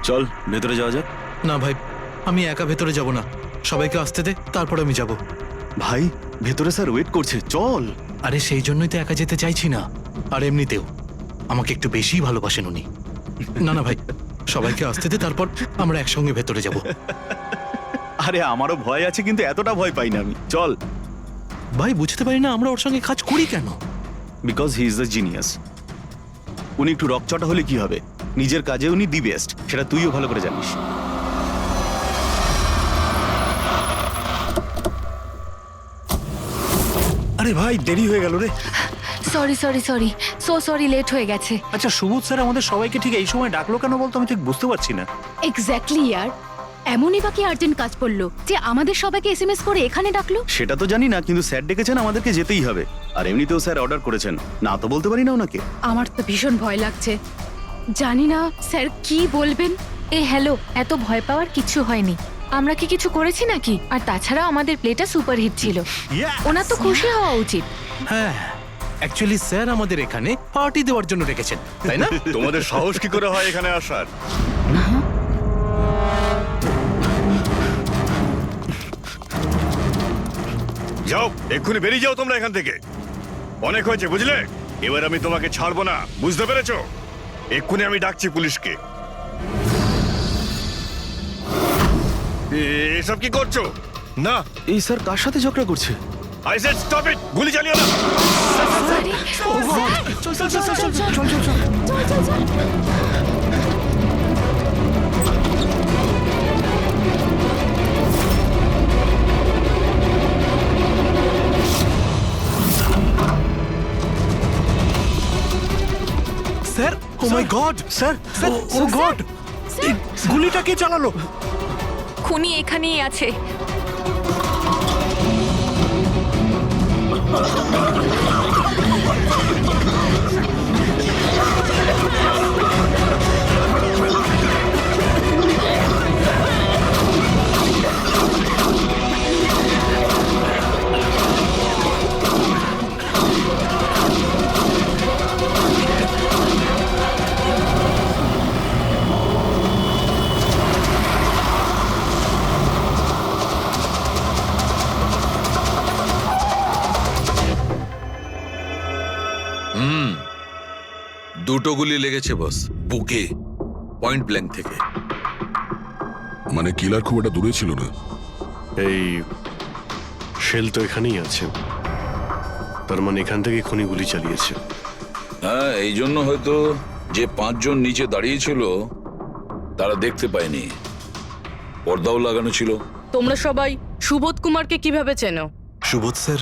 চল ভেতরে যাওয়া যাক। না ভাই, আমি একা ভেতরে যাব না, সবাইকে আসতে দে, তারপর আমি যাব। ভাই ভেতরে স্যার ওয়েট করছে, চল। আরে সেই জন্যই তো একা যেতে চাইছি না, আর এমনিতেও আমাকে একটু বেশিই ভালোবাসেন উনি। না না ভাই, সবাইকে আসতে দে, তারপর আমরা একসঙ্গে ভেতরে যাব। আরে আমারও ভয় আছে, কিন্তু এতটা ভয় পাই না আমি, চল। ভাই বুঝতে পারি না আমরা ওর সঙ্গে কাজ করি কেন। Because he is the genius. উনি একটু রকচটা হলে কি হবে, নিজের কাজে উনি দি বেস্ট, সেটা তুইও ভালো করে জানিস। আরে ভাই দেরি হয়ে গেল রে। Sorry sorry sorry, sorry late হয়ে গেছে। আচ্ছা সুবোধ স্যার আমাদের সবাইকে ঠিক এই সময় ডাকলো কেন বলতো, আমি ঠিক বুঝতে পারছি না। এক্স্যাক্টলি ইয়ার, এমনই বা কি আর্জেন্ট কাজ পড়লো যে আমাদের সবাইকে এসএমএস করে এখানে ডাকলো? সেটা তো জানি না, কিন্তু স্যার ডেকেছেন, আমাদেরকে যেতেই হবে। আর এমনিতেও স্যার অর্ডার করেছেন, না তো বলতে পারি না ওনাকে। আমার তো ভীষণ ভয় লাগছে, জানি না স্যার কি বলবেন। হ্যালো, এত ভয় পাওয়ার কিছু হয়নি। আমরা কি কিছু করেছি নাকি? আর তাছাড়া আমাদের প্লেটা সুপারহিট ছিল, ওনার তো খুশি হওয়া উচিত। হ্যাঁ, অ্যাকচুয়ালি স্যার আমাদের এখানে পার্টি দেওয়ার জন্য রেখেছেন, তাই না? তোমাদের সাহস কি করে হয় এখানে আসার? যাও, এক্ষুনি বেরিয়ে যাও তোমরা এখান থেকে। অনেক হয়েছে বুঝলে, এবার আমি তোমাকে ছাড়বো না, বুঝতে পেরেছো? এক্ষুনি আমি ডাকছি পুলিশকে। এসব কি করছো? না এই স্যার কার সাথে ঝগড়া করছে? আই সেড স্টপ ইট, গুলি চালিও না। স্যার, ও মাই গড স্যার, স্যার ও গড, গুলিটা কে চালালো? খুনি এখানেই আছে। দুটো গুলি লেগেছে বস, বুকে, পয়েন্ট ব্ল্যাঙ্ক থেকে। মানে কিলার খুব একটা দূরে ছিল না। এই শেল তো এখানেই আছে, তার মানে এখান থেকে খুনি গুলি চালিয়েছে। হ্যাঁ, এই জন্য হয়তো যে 5 জন নিচে দাঁড়িয়েছিল তারা দেখতে পায়নি, পর্দাও লাগানো ছিল। তোমরা সবাই সুবোধ কুমারকে কিভাবে চেনো? সুবোধ স্যার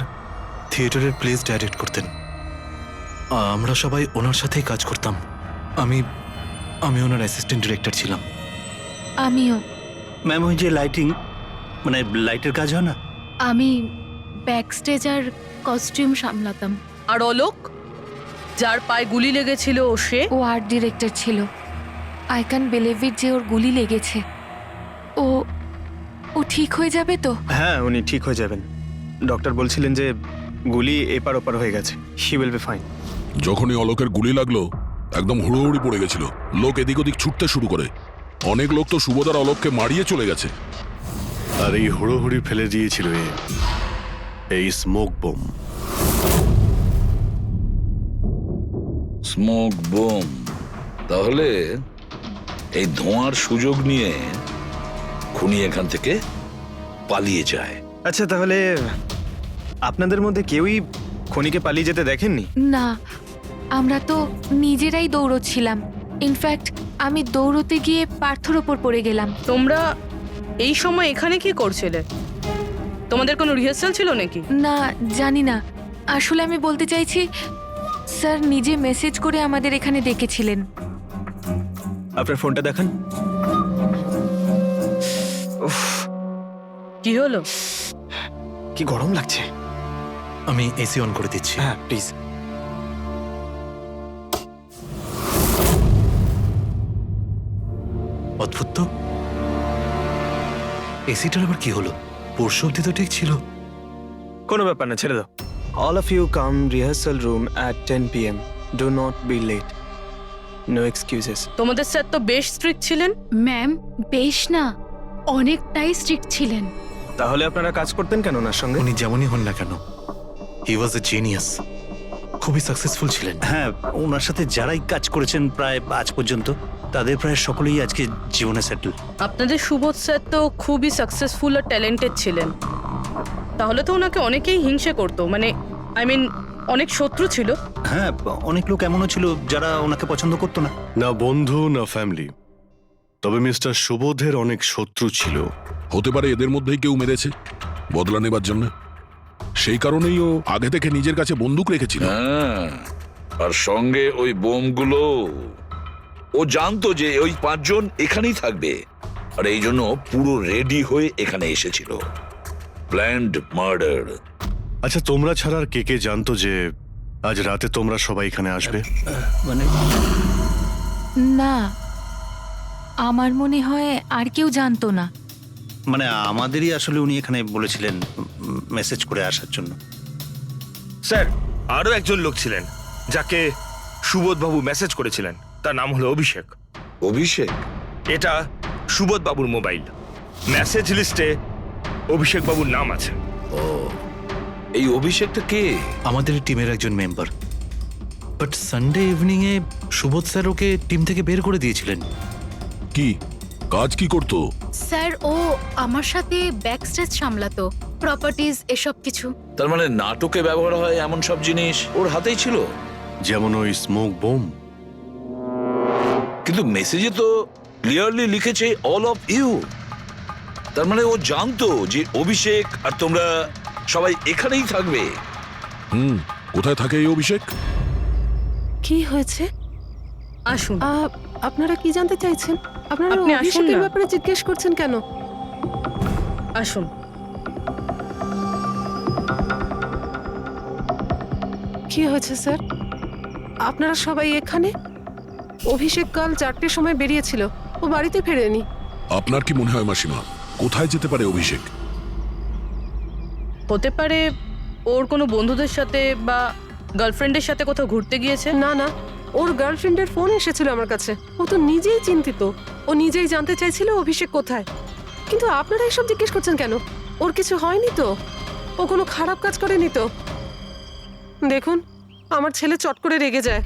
থিয়েটারের প্লেস ডাইরেক্ট করতেন, আমরা সবাই ওনার সাথেই কাজ করতাম। আমি আমি ওনার অ্যাসিস্ট্যান্ট ডিরেক্টর ছিলাম। আমিও। ম্যাম ওই যে লাইটিং, মানে লাইটের কাজ হয় না? আমি ব্যাক স্টেজ আর কস্টিউম সামলাতাম। আর অলোক, যার পায়ে গুলি লেগেছিল, সে? ও আর্ট ডিরেক্টর ছিল। আই ক্যান বিলিভ ইট যে ওর গুলি লেগেছে। ও ও ঠিক হয়ে যাবে তো? হ্যাঁ উনি ঠিক হয়ে যাবেন, ডক্টর বলছিলেন যে গুলি এপার ওপার হয়ে গেছে, শি উইল বি ফাইন। যখনই অলোকের গুলি লাগলো একদম হুড়োহুড়ি পড়ে গেছিল, লোক এদিক ওদিক ছুটতে শুরু করে। অনেক লোক তো সুবোধ আর অলোককে মারিয়ে চলে গেছে। আর এই হুড়োহুড়ি ফেলে দিয়েছিল এই স্মোক বোম। Smoke bomb? তাহলে এই ধোঁয়ার সুযোগ নিয়ে খুনি এখান থেকে পালিয়ে যায়। আচ্ছা তাহলে আপনাদের মধ্যে কেউই খনিকে পালিয়ে যেতে দেখেননি? না, আমরা তো নিজেরাই দৌড়চ্ছিলাম। ইনফ্যাক্ট আমি দৌড়তে গিয়ে পার্থর ওপর পড়ে গেলাম। তোমরা এই সময় এখানে কি করছিলে? তোমাদের কোনো রিহার্সাল ছিল নাকি? না, জানি না। আসলে আমি বলতে চাইছি, স্যার নিজে মেসেজ করে আমাদের এখানে ডেকেছিলেন। আপনার ফোনটা দেখান। উফ, কি হলো? কি গরম লাগছে। আমি এসি অন করে দিচ্ছি। হ্যাঁ প্লিজ। অদ্ভুত তো, এসিটার আবার কি হলো? পরশু অব্দি তো ঠিক ছিল। কোনো ব্যাপার না, ছেড়ে দাও। All of you come rehearsal room at 10 p.m. Do not be late. No excuses. তোমাদের স্যার তো বেশ স্ট্রিক্ট ছিলেন। ম্যাম বেশ না, অনেকটাই স্ট্রিক্ট ছিলেন। তাহলে আপনারা কাজ করতেন কেন ওনার সঙ্গে? উনি যেমনই হন না কেন, হি ওয়াজ এ জিনিয়াস, খুবই সাকসেসফুল ছিলেন। হ্যাঁ, ওনার সাথে যারাই কাজ করেছেন প্রায় আজ পর্যন্ত, তাদের প্রায় সকলেই আজকে জীবনে সেটেল। আপনাদের সুবোধ স্যার তো খুবই সাকসেসফুল আর ট্যালেন্টেড ছিলেন, তাহলে তো ওনাকে অনেকেই হিংসে করতো, মানে আই মিন অনেক শত্রু ছিল। হ্যাঁ, অনেক লোক এমনও ছিল যারা ওনাকে পছন্দ করতো না। না বন্ধু না ফ্যামিলি, তবে মিস্টার সুবোধের অনেক শত্রু ছিল। হতে পারে এদের মধ্যেই কেউ মেরেছে বদলা নেবার জন্য। সেই কারণেই ও আগে থেকে নিজের কাছে বন্দুক রেখেছিল। হ্যাঁ, আর সঙ্গে ওই বোমগুলো। ও জানতো যে ওই 5 জন এখানেই থাকবে, আর এই জন্য পুরো রেডি হয়ে এখানে এসেছিল। Planned murder. আচ্ছা, তোমরা ছাড়া আর কে কে জানতো যে আজ রাতে তোমরা সবাই এখানে আসবে? মানে না, আমার মনে হয় আর কেউ জানতো না। মানে আমাদেরই আসলে উনি এখানে বলেছিলেন মেসেজ করে আসার জন্য। স্যার, আরও একজন লোক ছিলেন যাকে সুবোধবাবু মেসেজ করেছিলেন, তার নাম হলো অভিষেক। অভিষেক? এটা সুবোধবাবুর মোবাইল, মেসেজ লিস্টে অভিষেক বাবুর নাম আছে। এই অভিষেকটা কে? আমাদের টিমের একজন member, but Sunday evening A Subodh sir okay team থেকে বের করে দিয়েছিলেন। কি কাজ কি করতো? স্যার ও আমার সাথে ব্যাক স্টেজ সামলাতো, প্রপার্টিজ এসব কিছু। তার মানে নাটকে ব্যবহার হয় এমন সব জিনিস ওর হাতেই ছিল। যেমন ওই স্মোক বোম। কিন্তু মেসেজে তো ক্লিয়ারলি লিখেছে অল অফ ইউ। তার মানে ও জানতো যে অভিষেক আর তোমরা সবাই এখানেই থাকবে। কোথায় থাকে এই অভিষেক? কি হয়েছে? আসুন। আপনারা কি জানতে চাইছেন? আপনারা আপনি আসুন অভিষেকের না। ব্যাপারে জিজ্ঞেস করছেন কেন? আসুন। কি হয়েছে স্যার? আপনারা সবাই এখানে? অভিষেক কাল 4টের সময় বেরিয়েছিল, ও বাড়িতে ফেরেনি। আপনার কি মনে হয় মাসিমা, কোথায় যেতে পারে অভিষেক? হতে পারে ওর কোনো বন্ধুদের সাথে বা গার্লফ্রেন্ডের সাথে কোথাও ঘুরতে গিয়েছে। না না, ওর গার্লফ্রেন্ডের ফোন এসেছিল আমার কাছে। ও তো নিজেই চিন্তিত, ও নিজেই জানতে চাইছিল অভিষেক কোথায়। কিন্তু আপনারা এসব জিজ্ঞেস করছেন কেন? ওর কিছু হয়নি তো? ও কোনো খারাপ কাজ করেনি তো? দেখুন, আমার ছেলে চট করে রেগে যায়,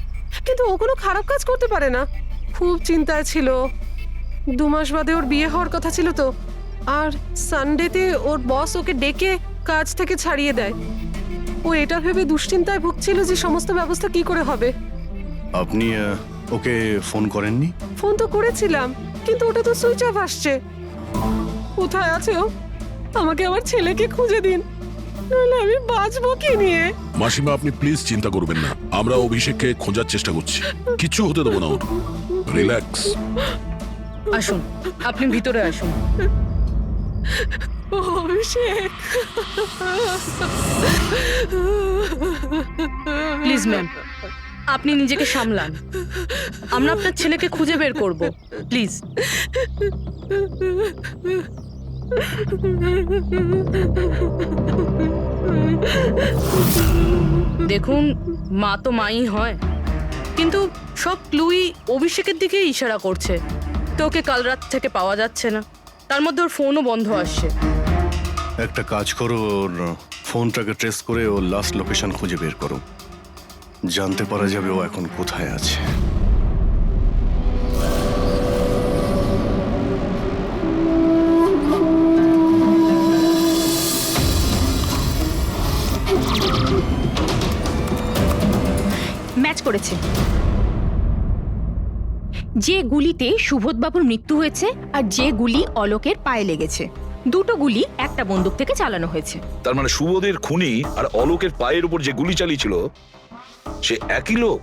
কিন্তু ও কোনো খারাপ কাজ করতে পারে না। খুব চিন্তায় ছিল, 2 মাস বাদে ওর বিয়ে হওয়ার কথা ছিল তো। আর সানডেতে ওর বস ওকে ডেকে কাজ থেকে ছাড়িয়ে দেয়। ও এটা ভেবে দুশ্চিন্তায় ভুগছিল যে সমস্ত ব্যবস্থা কি করে হবে। আপনি ওকে ফোন করেননি? ফোন তো করেছিলাম, কিন্তু ওটা তো সুইচ অফ আসছে। কোথায় আছে ও? আমাকে আমার ছেলেকে খুঁজে দিন, নাহলে আমি বাঁচবো কি নিয়ে? মাসিমা, আপনি প্লিজ চিন্তা করবেন না, আমরা অভিষেককে খোঁজার চেষ্টা করছি। কিচ্ছু হতে দেবো না ওর। রিল্যাক্স। আসুন, আপনি ভিতরে আসুন। অভিষেক, প্লিজ ম্যাম, আপনি নিজেকে সামলান। আমরা আপনার ছেলেকে খুঁজে বের করব, প্লিজ। দেখুন, মা তো মাই হয়, কিন্তু সব ক্লুই অভিষেকের দিকে ইশারা করছে। তো ওকে কাল রাত থেকে পাওয়া যাচ্ছে না, তার মধ্যে ওর ফোনও বন্ধ আসছে। একটা কাজ করো, ওর ফোনটাকে ট্রেস করে ওর লাস্ট লোকেশন খুঁজে বের করো। জানতে পারা যাবে ও এখন কোথায় আছে। ম্যাচ করেছে। যে গুলিতে সুবোধবাবুর মৃত্যু হয়েছে আর যে গুলি অলোকের পায়ে লেগেছে, দুটো গুলি একটা বন্দুক থেকে চালানো হয়েছে। তার মানে সুবোধের খুনি আর অলোকের পায়ের উপর যে গুলি চালিয়েছিল সে একই লোক।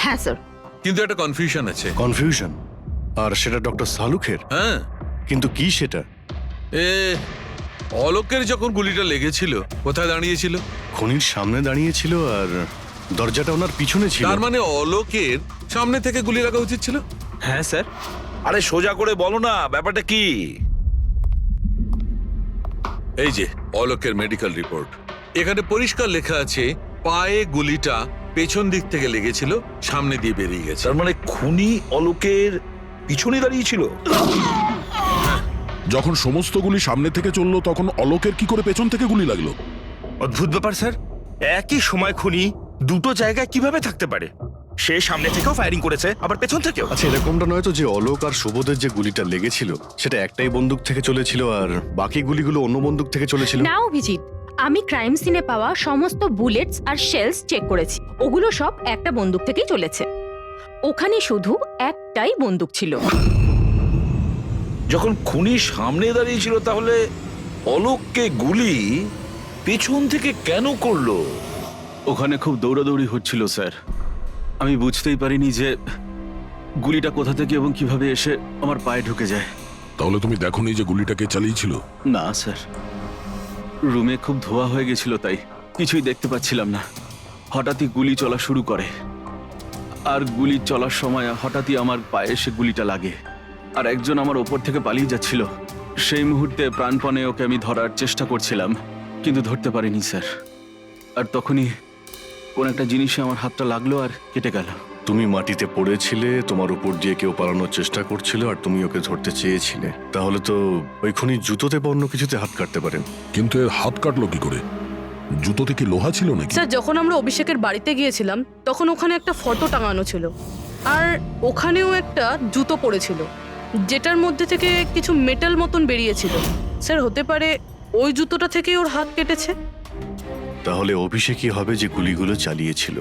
হ্যাঁ স্যার। কিন্তু একটা কনফিউশন আছে। কনফিউশন? আর সেটা ডক্টর সালুখের? হ্যাঁ, কিন্তু কি সেটা? অলোকের যখন গুলিটা লেগেছিল কোথায় দাঁড়িয়েছিল? খনির সামনে দাঁড়িয়েছিল আর দরজাটা ওনার পিছনে ছিল। তার মানে অলোকের সামনে থেকে গুলি লাগা উচিত ছিল। হ্যাঁ স্যার। আরে সোজা করে বলো না, ব্যাপারটা কি? এই যে অলোকের মেডিকেল রিপোর্ট, এখানে পরিষ্কার লেখা আছে পায়ে গুলিটা পেছন দিক থেকে লেগেছিল, সামনে দিয়ে বেরিয়ে গেছে। তার মানে খুনি অলোকের পিছনে দাঁড়িয়েছিল। যখন সমস্ত গুলি সামনে থেকে চললো তখন অলোকের কি করে পেছন থেকে গুলি লাগলো? অদ্ভুত ব্যাপার স্যার, একই সময় খুনি দুটো জায়গায় কিভাবে থাকতে পারে? সে সামনে থেকেও ফায়ারিং করেছে, আবার পেছন থেকেও। আচ্ছা, এরকমটা নয় তো যে অলোক আর সুবোধের যে গুলিটা লেগেছিল সেটা একটাই বন্দুক থেকে চলেছিল আর বাকি গুলিগুলো অন্য বন্দুক থেকে চলেছিল? না অভিজিৎ, আমি ক্রাইম সিনে পাওয়া সমস্ত বুলেটস আর শেলস চেক করেছি, ওগুলো সব একটা বন্দুক থেকেই চলেছে। ওখানে শুধু একটাই বন্দুক ছিল। যখন খুনি সামনে দাঁড়িয়েছিল তাহলে অলোককে গুলি পেছন থেকে কেন করলো? ওখানে খুব দৌড়াদৌড়ি হচ্ছিল স্যার, আমি বুঝতেই পারিনি যে গুলিটা কোথা থেকে এবং কিভাবে এসে আমার পায়ে ঢুকে যায়। তাহলে তুমি দেখোনি যে গুলিটাকে চালিয়েছিল? না স্যার, রুমে খুব ধোয়া হয়ে গেছিল, তাই কিছুই দেখতে পাচ্ছিলাম না। হঠাৎই গুলি চলা শুরু করে, আর গুলি চলার সময় হঠাৎই আমার পায়ে এসে গুলিটা লাগে, আর একজন আমার ওপর থেকে পালিয়ে যাচ্ছিল। সেই মুহূর্তে প্রাণপণে ওকে আমি ধরার চেষ্টা করছিলাম, কিন্তু ধরতে পারিনি স্যার। আর তখনই কোন একটা জিনিসে আমার হাতটা লাগলো আর কেটে গেল। তুমি মাটিতে পড়েছিলে, তোমার উপর দিয়ে কেউ পালানোর চেষ্টা করছিল আর তুমি ওকে ধরতে চেয়েছিলে। তাহলে তো ওই খুনি জুতোতে বা অন্য কিছুতে হাত কাটতে পারেন। কিন্তু এর হাত কাটলো কি করে? জুতোতে কি লোহা ছিল নাকি? স্যার, যখন আমরা অভিষেকের বাড়িতে গিয়েছিলাম তখন ওখানে একটা ফটো টাঙানো ছিল, আর ওখানেও একটা জুতো পড়েছিল, যেটার মধ্যে থেকে কিছু মেটাল মতন বেরিয়েছিল। স্যার, হতে পারে ওই জুতোটা থেকে ওর হাত কেটেছে। তাহলে অভিষেকই হবে যে গুলিগুলো চালিয়েছিল।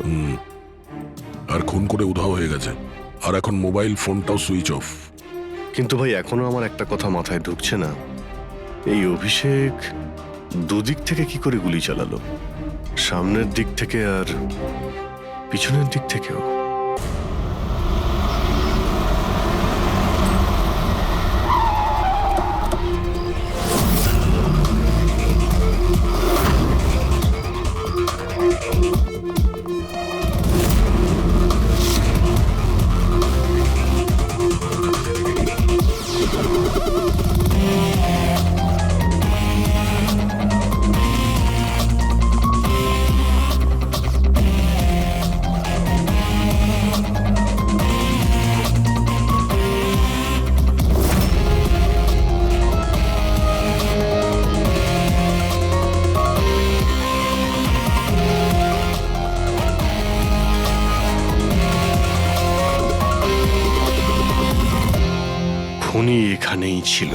আর খুন করে উধাও হয়ে গেছে, আর এখন মোবাইল ফোনটাও সুইচ অফ। কিন্তু ভাই, এখনো আমার একটা কথা মাথায় ঢুকছে না, এই অভিষেক দুদিক থেকে কি করে গুলি চালালো? সামনের দিক থেকে আর পিছনের দিক থেকেও। খুনি এখানেই ছিল।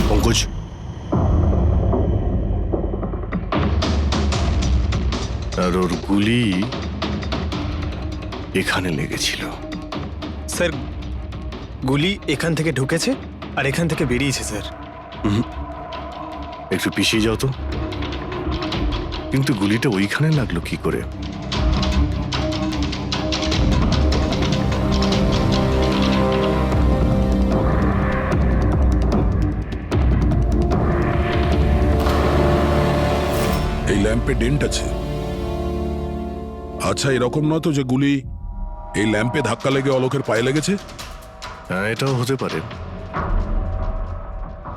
পঙ্কজ, আর ওর গুলি এখানে লেগেছিল। স্যার, গুলি এখান থেকে ঢুকেছে আর এখান থেকে বেরিয়েছে স্যার। একটু পিছিয়ে যাও তো। কিন্তু গুলিটা ওইখানে লাগলো কি করে? এই ল্যাম্পে ডেন্ট আছে। আচ্ছা, এরকম নয় তো যে গুলি এই ল্যাম্পে ধাক্কা লেগে অলোকের পায়ে লেগেছে? হ্যাঁ, এটাও হতে পারে।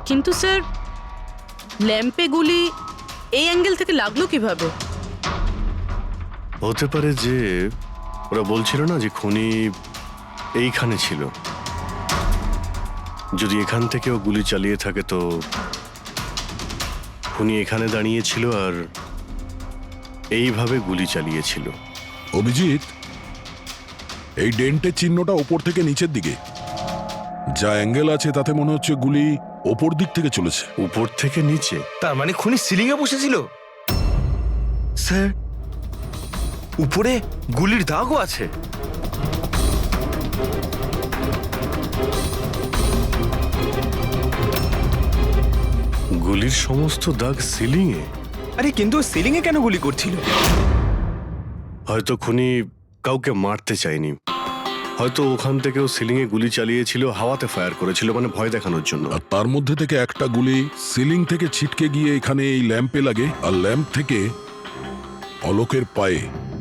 কিন্তু স্যার, ল্যাম্পে গুলি এই অ্যাঙ্গেল থেকে লাগলো কিভাবে? হতে পারে যে ওরা বলছিল না যে খুনি এইখানে ছিল। যদি এখান থেকেও গুলি চালিয়ে থাকে তো খুনি এখানে দাঁড়িয়েছিল আর এইভাবে গুলি চালিয়েছিল। অভিজিৎ, এই ডেন্টের চিহ্নটা ওপর থেকে নিচের দিকে, যা অ্যাঙ্গেল আছে তাতে মনে হচ্ছে গুলি ওপর দিক থেকে চলেছে। উপর থেকে নিচে? তার মানে খুনি সিলিং এ বসেছিল। স্যার, উপরে গুলির দাগও আছে। গুলির সমস্ত দাগ সিলিং এ? আরে কিন্তু সিলিং এ কেন গুলি করছিল? হয়তো খুনি কাউকে মারতে চায়নি, হয়তো ওখান থেকেও সিলিং এ গুলি চালিয়েছিল, হাওয়াতে ফায়ার করেছিল, মানে ভয় দেখানোর জন্য। আর তার মধ্যে থেকে একটা গুলি সিলিং থেকে ছিটকে গিয়ে এখানে এই ল্যাম্পে লাগে, আর ল্যাম্প থেকে অলোকের পায়ে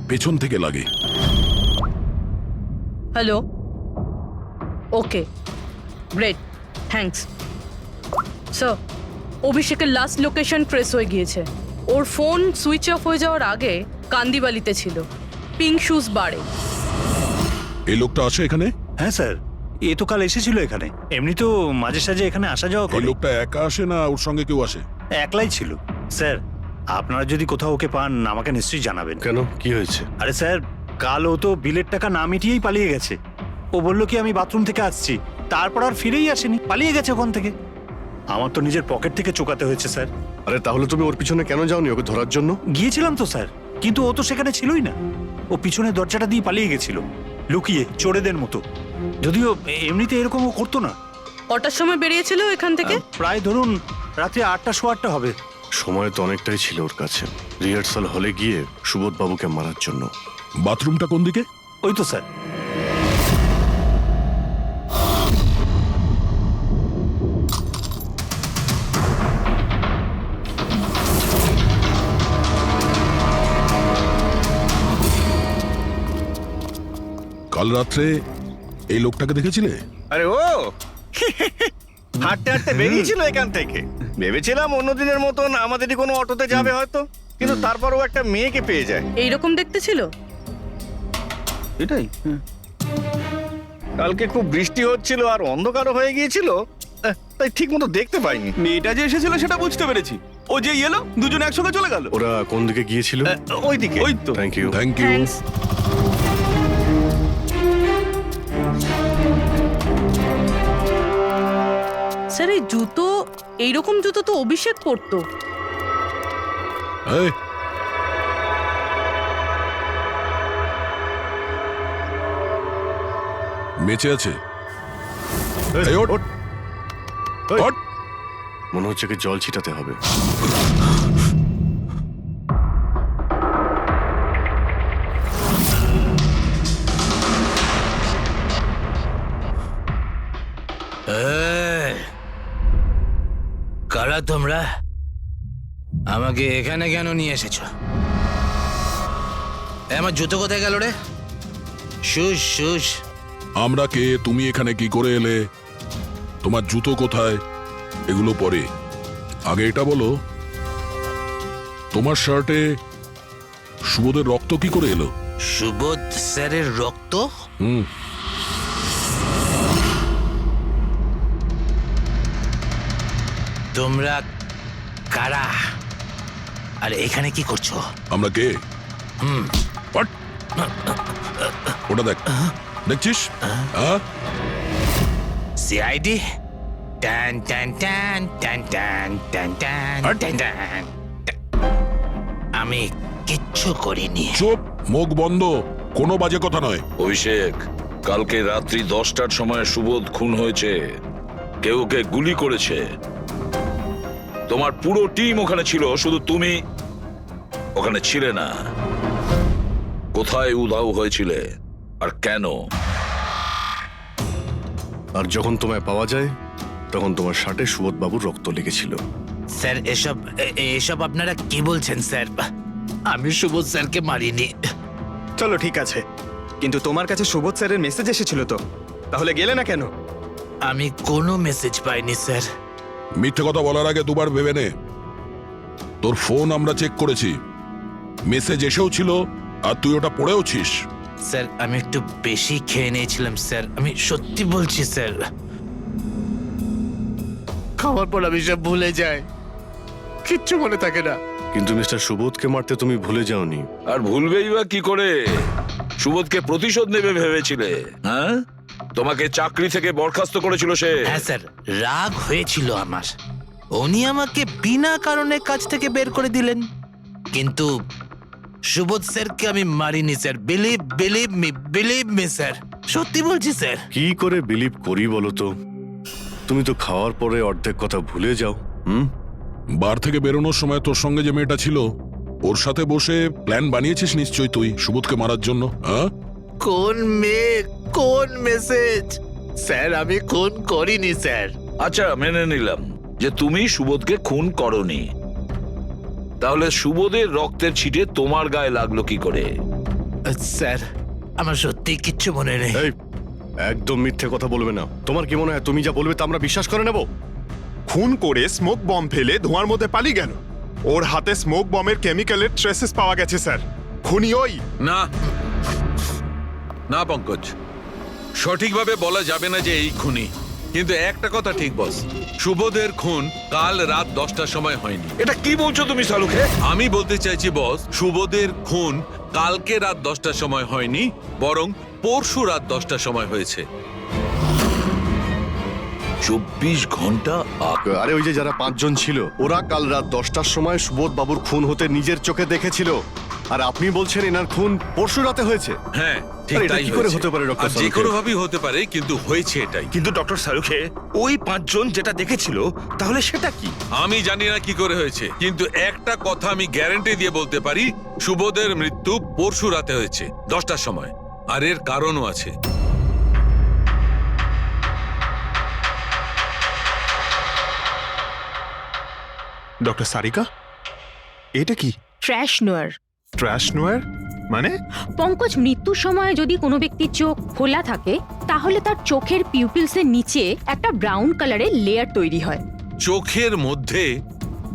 পেছন থেকে লাগে। হ্যালো, ওকে, গ্রেট, থ্যাঙ্কস। স্যার, অভিষেকের লাস্ট লোকেশন ট্রেস হয়ে গিয়েছে। ওর ফোন সুইচ অফ হয়ে যাওয়ার আগে কান্দিবালিতে ছিল, পিঙ্ক শুজ বারে। এই লোকটা আছে এখানে? হ্যাঁ স্যার, এ তো কাল এসেছিল এখানে। এমনি তো মাঝে সাঝে এখানে আসা যাওয়া এই করে। লোকটা একা আসে না ওর সঙ্গে কেউ আসে? একলাই ছিল। স্যার, আপনারা যদি কোথাও ওকে পান আমাকে নিশ্চয়ই জানাবেন। কেন, কি হয়েছে? আরে স্যার, কাল ও তো বিলের টাকা না মিটিয়েই পালিয়ে গেছে। ও বললো কি আমি বাথরুম থেকে আসছি, তারপর আর ফিরেই আসেনি, পালিয়ে গেছে ওখান থেকে। আমার তো নিজের পকেট থেকে চোকাতে হয়েছে স্যার। আরে তাহলে তুমি ওর পিছনে কেন যাওনি ওকে ধরার জন্য? গিয়েছিলাম তো স্যার, কিন্তু ও তো সেখানে ছিলই না। ও পিছনের দরজাটা দিয়ে পালিয়ে গেছিল, লুকিয়ে চোরেদের মতো। যদিও এমনিতে এরকম ও করতো না। কটার সময় বেরিয়েছিল এখান থেকে? প্রায় ধরুন রাত্রে 8টা সোয়া 8টা হবে। সময় তো অনেকটাই ছিল ওর কাছে রিহার্সাল হলে গিয়ে সুবোধ বাবুকে মারার জন্য। বাথরুমটা কোন দিকে? ওই তো স্যার। কাল রাত্রে এই লোকটাকে দেখেছিলে? আরে ও হাঁটতে হাঁটতে বেরিয়েছিল এখান থেকে। ভেবেছিলাম অন্যদিনের মতন আমাদেরই কোনো অটোতে যাবে হয়তো, কিন্তু তারপর ও একটা মেয়েকে পেয়ে যায়। এইরকম দেখতে ছিল? এটাই। কালকে খুব বৃষ্টি হচ্ছিল আর অন্ধকারও হয়ে গিয়েছিল, তাই ঠিক মতো দেখতে পাইনি। মেয়েটা যে এসেছিল সেটা বুঝতে পেরেছি। ও যে এলো দুজনে একসঙ্গে চলে গেল। ওরা কোন দিকে গিয়েছিল? ওইদিকে। ওই তো। Thank you. Thank you. Thanks. Sir, এই জুতো, এইরকম জুতো তো অভিষেক পরতো। এই, বেঁচে আছে? এই, ওঠ। ওঠ। মনে হচ্ছে কি জল ছিটাতে হবে। কারা তোমরা? আমাকে এখানে কেন নিয়ে এসেছো? আমার জুতো কোথায় গেল রে? Shoes shoes. আমরা কে, তুমি এখানে কি করে এলে, তোমার জুতো কোথায়, এগুলো পরে। আগে এটা বলো, তোমার শার্টে সুবোধের রক্ত কি করে এলো? সুবোধ স্যারের রক্ত? হুম। তোমরা কারা আর এখানে কি করছো? আমরা কে? What? ওটা দেখ, দেখছিস? সিআইডি? টান টান টান টান টান টান টান টান টান। আমি কিচ্ছু করিনি। চুপ, মুখ বন্ধ, কোনো বাজে কথা নয়। অভিষেক, কালকে রাত্রি 10টার সময় সুবোধ খুন হয়েছে। কেউ ওকে গুলি করেছে। তোমার পুরো টিম ওখানে ছিল, শুধু তুমি ওখানে ছিলে না। কোথায় উধাও হয়েছিলে আর কেন? আর যখন তোমায় পাওয়া যায় তখন তোমার শার্টে সুবোধ বাবুর রক্ত লেগেছিল। স্যার, এসব আপনারা কি বলছেন স্যার? আমি সুবোধ স্যারকে মারিনি। চলো ঠিক আছে, কিন্তু তোমার কাছে সুবোধ স্যারের মেসেজ এসেছিল তো, তাহলে গেলে না কেন? আমি কোনো মেসেজ পাইনি স্যার। মিথ্যে কথা বলার আগে দুবার ভেবে নে। তোর ফোন আমরা চেক করেছি, মেসেজ এসেও ছিল আর তুই ওটা পড়েওছিস। স্যার, আমি একটু বেশি খেয়ে নিয়েছিলাম স্যার, আমি সত্যি বলছি স্যার। খাওয়ার পর আমি সব ভুলে যাই, কিচ্ছু মনে থাকে না। কিন্তু মিস্টার সুবোধকে মারতে তুমি ভুলে যাওনি। আর ভুলবেই বা কি করে? সুবোধকে প্রতিশোধ নেবে ভেবেছিলে? হ্যাঁ, তোমাকে চাকরি থেকে বরখাস্ত করেছিল সে। হ্যাঁ স্যার, রাগ হয়েছিল আমার। উনি আমাকে বিনা কারণে কাজ থেকে বের করে দিলেন, কিন্তু সুবোধ স্যারকে আমি মারিনি স্যার। বিলিভ মি স্যার, সত্যি বলছি স্যার। কি করে বিলিভ করি বলো তো? তুমি তো খাওয়ার পরে অর্ধেক কথা ভুলে যাও। বার থেকে বেরোনোর সময় তোর সঙ্গে যে মেয়েটা ছিল ওর সাথে বসে প্ল্যান বানিয়েছিস নিশ্চয়ই তুই সুবোধকে মারার জন্য। হ্যাঁ, কোন মেয়ে, কোন মেসেজ? স্যার, আমি খুন করিনি স্যার। আচ্ছা, মেনে নিলাম যে তুমি সুবোধকে খুন করনি, তাহলে সুবোধের রক্তের ছিটে তোমার গায়ে লাগলো কি করে? স্যার, আমার সত্যি কিচ্ছু মনে নেই। এই, একদম মিথ্যে কথা বলবে না। তোমার কি মনে হয় তুমি যা বলবে তা আমরা বিশ্বাস করে নেব? খুন করে স্মোক বম্ব ফেলে ধোঁয়ার মধ্যে পালিয়ে গেল, ওর হাতে স্মোক বমের কেমিক্যালের ট্রেসেস পাওয়া গেছে স্যার। খুনি ওই। না না পঙ্কজ, সঠিকভাবে বলা যাবে না যে এই খুনি, কিন্তু একটা কথা ঠিক বস, সুবোধের খুন কাল রাত 10টার সময় হয়নি। এটা কি বলছো তুমি সালুকে? আমি বলতে চাইছি বস, সুবোধের খুন কালকে রাত 10টার সময় হয়নি, বরং পরশু রাত 10টার সময় হয়েছে। 24 ঘন্টা আরে ওই যে যারা 5 জন ছিল ওরা কাল রাত 10টার সময় সুবোধ বাবুর খুন হতে নিজের চোখে দেখেছিল, আর আপনি বলছেন এনার খুন পরশু রাতে হয়েছে? হ্যাঁ ঠিক আরে এটা তাই কি করে হয়েছে। হতে পারে ডক্টর আর যে সালুখে? কোনো ভাবেই হতে পারে, কিন্তু হয়েছে এটাই। কিন্তু ডক্টর সালুখে ওই 5 জন যেটা দেখেছিল তাহলে সেটা কি? আমি জানি না কি করে হয়েছে, কিন্তু একটা কথা আমি গ্যারান্টি দিয়ে বলতে পারি, সুবোধের মৃত্যু পরশু রাতে হয়েছে 10টার সময়, আর এর কারণও আছে। ডক্টর সারিকা, এটা কি? ট্র্যাশ নোয়ার। ট্র্যাশ নোয়ার মানে? পঙ্কজ, মৃত্যুর সময় যদি কোনো ব্যক্তির চোখ খোলা থাকে তাহলে তার চোখের পিউপিলসের নিচে একটা ব্রাউন কালারের লেয়ার তৈরি হয়। চোখের মধ্যে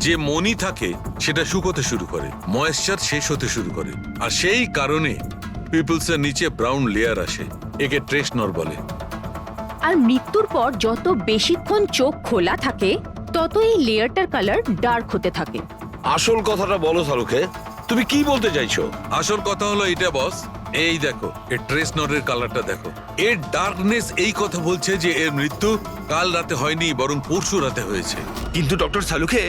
যে মনি থাকে সেটা শুকোতে শুরু করে, ময়েশ্চার শেষ হতে শুরু করে, আর সেই কারণে পিপলসের নিচে ব্রাউন লেয়ার আসে, একে ট্রেশনর বলে। আর মৃত্যুর পর যত বেশিক্ষণ চোখ খোলা থাকে তত এই লেয়ারটার কালার ডার্ক হতে থাকে। আসল কথাটা বলো সালুকে, তুমি কি বলতে চাইছো? আসল কথা হলো এটা বস, এই দেখো এর ট্রেশনরের কালারটা দেখো, এর ডার্কনেস এই কথা বলছে যে এর মৃত্যু কাল রাতে হয়নি, বরং পরশু রাতে হয়েছে। কিন্তু ডক্টর সালুখে,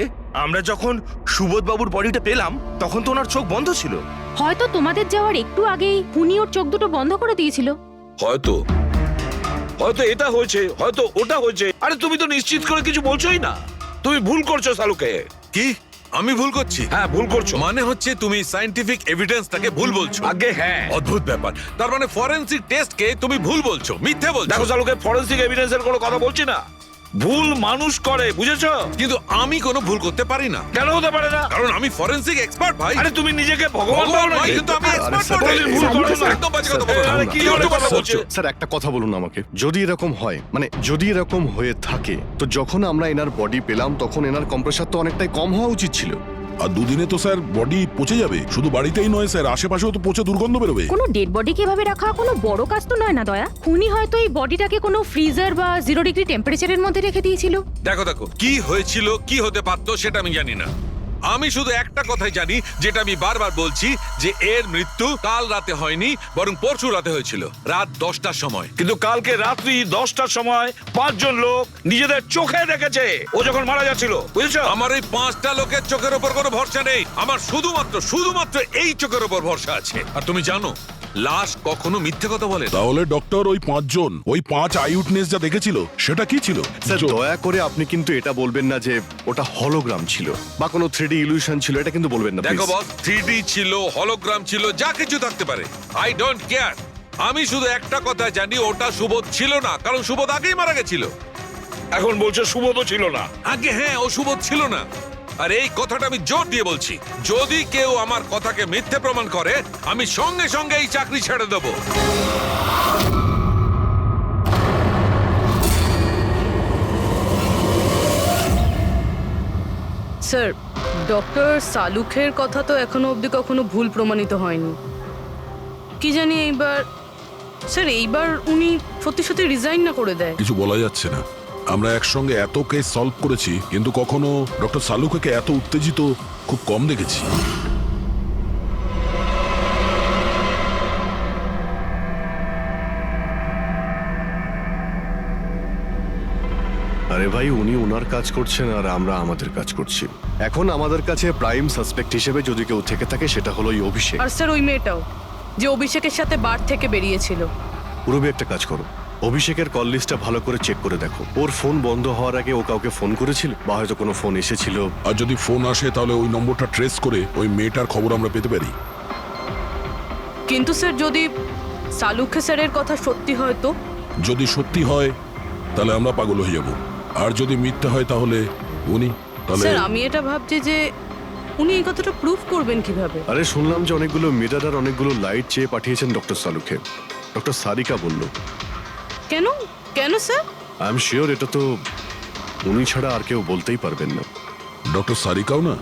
আমরা যখন সুবোধ বাবুর বডিটা পেলাম তখন তো ওনার চোখ বন্ধ ছিল। হয়তো তোমাদের যাওয়ার একটু আগেই খুনি ওর চোখ দুটো বন্ধ করে দিয়েছিল। হয়তো হয়তো এটা হয়েছে, হয়তো ওটা হয়েছে। আরে তুমি তো নিশ্চিত করে কিছু বলছোই না, তুমি ভুল করছো সালুকে। কি আমি ভুল করছি? হ্যাঁ ভুল করছো। মানে হচ্ছে তুমি সায়েন্টিফিক এভিডেন্সটাকে ভুল বলছো। আগে হ্যাঁ, অদ্ভুত ব্যাপার। তার মানে ফরেনসিক টেস্টকে তুমি ভুল বলছো, মিথ্যে বলছো। দেখো সালুকে, ফরেনসিক এভিডেন্সের কোনো কথা বলছি না, ভুল মানুষ করে, বুঝেছো? কিন্তু আমি কোনো ভুল করতে পারি না। কেন হতে পারে না? কারণ আমি ফরেনসিক এক্সপার্ট ভাই। আরে তুমি নিজেকে ভগবান ভাবো নাকি? কিন্তু আমি এক্সপার্ট স্যার, বটে। ভুল করো না। একদম বাজে কথা বলো না। আরে কি ধরনের কথা বলছো? স্যার একটা কথা বলুন আমাকে, যদি এরকম হয়, মানে যদি এরকম হয়ে থাকে, তো যখন আমরা এনার বডি পেলাম তখন এনার কম্প্রেসার তো অনেকটাই কম হওয়া উচিত ছিল। আর দুদিনে তো স্যার বডি পচে যাবে, শুধু বাড়িতেই নয় স্যার, আশেপাশেও তো পচে দুর্গন্ধ বেরোবে। কোনো ডেড বডিকে এভাবে রাখা কোনো বড় কাজ তো নয় না দয়া। খুনি হয়তো এই বডিটাকে কোনো ফ্রিজার বা 0 ডিগ্রি টেম্পারেচারের মধ্যে রেখে দিয়েছিল। দেখো দেখো, কি হয়েছিল কি হতে পারতো সেটা আমি জানি না। আমি শুধু একটা কথাই জানি, যেটা আমি বারবার বলছি, যে এর মৃত্যু কাল রাতে হয়নি, বরং পরশু রাতে হয়েছিল রাত 10টার সময়। কিন্তু কালকে রাত্রি 10টার সময় 5 জন লোক নিজেদের চোখে দেখেছে ও যখন মারা যাচ্ছিল, বুঝেছো? আমার এই 5টা লোকের চোখের উপর কোনো ভরসা নেই, আমার শুধুমাত্র এই চোখের উপর ভরসা আছে। আর তুমি জানো, লাশ কখনো মিথ্যে কথা বলে না। তাহলে ডক্টর ওই 5 জন, ওই 5 আই উইটনেস যা দেখেছিল সেটা কি ছিল? স্যার দয়া করে আপনি কিন্তু এটা বলবেন না যে ওটা হলোগ্রাম ছিল বা কোনো 3D ইলিউশন ছিল, এটা কিন্তু বলবেন না দেখো please। বস, 3D ছিল, হলোগ্রাম ছিল, যা কিছু থাকতে পারে, আই ডোন্ট কেয়ার। আমি শুধু একটা কথা জানি, ওটা সুবোধ ছিল না, কারণ সুবোধ আগেই মারা গেছিল। এখন বলছো সুবোধও ছিল না? আগে হ্যাঁ, ও সুবোধ ছিল না। আর এই কথাটা আমি জোর দিয়ে বলছি, যদি কেউ আমার কথাকে মিথ্যে প্রমাণ করে, আমি সঙ্গে সঙ্গে এই চাকরি ছেড়ে দেবো। স্যার, ডক্টর সালুখের কথা তো এখনো অবধি কখনো ভুল প্রমাণিত হয়নি। কি জানি এইবার, স্যার এইবার উনি সত্যি সত্যি রিজাইন না করে দেয়। কিছু বলা যাচ্ছে না। আমরা একসঙ্গে এত কেস সলভ করেছি, কিন্তু কখনো ডক্টর সালুকে এত উত্তেজিত খুব কম দেখেছি। আরে ভাই, উনি ওনার কাজ করছেন আর আমরা আমাদের কাজ করছি। এখন আমাদের কাছে প্রাইম সাসপেক্ট হিসেবে যদি কেউ থেকে থাকে সেটা হলো এই অভিষেক। আর স্যার ওই মেয়েটাও, যে অভিষেকের সাথে বার থেকে বেরিয়েছিল। পুরবি একটা কাজ করো, অভিষেকের কল লিস্টটা ভালো করে চেক করে দেখো। ওর ফোন বন্ধ হওয়ার আগে ও কাউকে ফোন করেছিল বা হয়তো কোনো ফোন এসেছিল। আর যদি ফোন আসে তাহলে ওই নম্বরটা ট্রেস করে ওই মেয়েটার খবর আমরা পেতে পারি। কিন্তু স্যার যদি সালুখে স্যারের কথা সত্যি হয় তো? যদি সত্যি হয় তাহলে আমরা পাগল হয়ে যাব, আর যদি মিথ্যা হয় তাহলে উনি, তাহলে স্যার আমি এটা ভাবছি যে উনি এই কথাটা প্রুফ করবেন কিভাবে? আরে শুনলাম যে অনেকগুলো মিটার আর অনেকগুলো লাইট চেয়ে পাঠিয়েছেন ডক্টর সালুকে। ডক্টর সারিকা বলল। কেন কেন স্যার? আই এম শিওর এটা তো উনি ছাড়া আর কেউ বলতেই পারবেন না। ডক্টর সারিকাও না?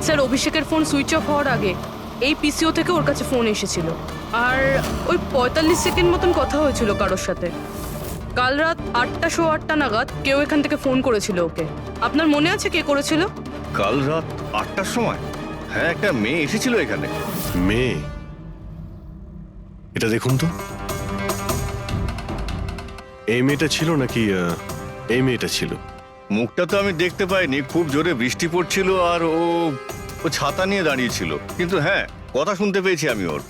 স্যার অভিষেকের ফোন সুইচ অফ হওয়ার আগে এই পিসিও থেকে ওর কাছে ফোন এসেছিল আর ওই 45 সেকেন্ড মতন কথা হয়েছিল কারোর সাথে। কাল রাত 8:08 নাগাদ কেউ এখান থেকে ফোন করেছিল ওকে। আপনার মনে আছে কে করেছিল? কাল রাত 8টার সময়? হ্যাঁ, একটা মেয়ে এসেছিল এখানে। মেয়ে? এটা দেখুন তো, এই মেয়েটা ছিল নাকি এই মেয়েটা ছিল? মুখটা তো আমি দেখতে পাইনি, খুব জোরে বৃষ্টি পড়ছিল আর ও ছাতা নিয়ে দাঁড়িয়েছিল, কিন্তু হ্যাঁ কথা শুনতে পেয়েছি আমি ওর।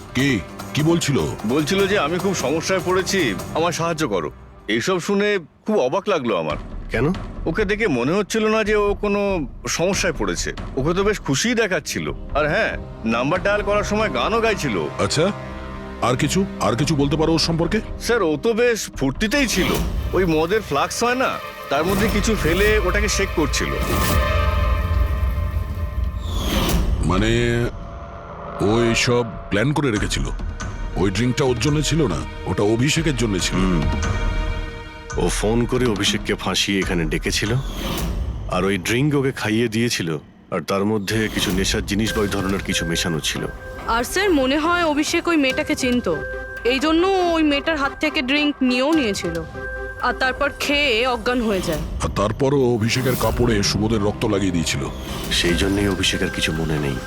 কি বলছিল? বলছিল যে আমি খুব সমস্যায় পড়েছি, আমার সাহায্য করো। এইসব শুনে খুব অবাক লাগলো আমার। কেন? ওকে দেখে মনে হচ্ছিল না যে ও কোনো সমস্যায় পড়েছে, ওকে তো বেশ খুশিই দেখাচ্ছিল। আর হ্যাঁ, নাম্বার ডায়াল করার সময় গানও গাইছিল। আচ্ছা, আর কিছু বলতে পারো ওর সম্পর্কে? স্যার ও তো বেশ ফুর্তিতেই ছিল, ওই মদের ফ্লাক্স হয় না, তার মধ্যে কিছু ফেলে ওটাকে শেক করছিল। মানে ও সব প্ল্যান করে রেখেছিল? ওই ড্রিঙ্কটা ওর জন্য ছিল না, ওটা অভিষেকের জন্য ছিল। ও ফোন করে অভিষেককে ফাঁসিয়ে এখানে ডেকেছিল, আর ওই ড্রিঙ্ক ওকে খাইয়ে দিয়েছিল, আর তার মধ্যে কিছু নেশার জিনিস বা ওই ধরনের কিছু মেশানো ছিল। আর স্যার মনে হয় অভিষেক ওই মেয়েটাকে চিনতো, এই জন্য ওই মেয়েটার হাত থেকে ড্রিঙ্ক নিয়েও নিয়েছিল আর তারপর খেয়ে অজ্ঞান হয়ে যায়। আর তারপরও অভিষেকের কাপড়ে সুবোধের রক্ত লাগিয়ে দিয়েছিল। সেই জন্যই অভিষেকের কিছু মনে নেই,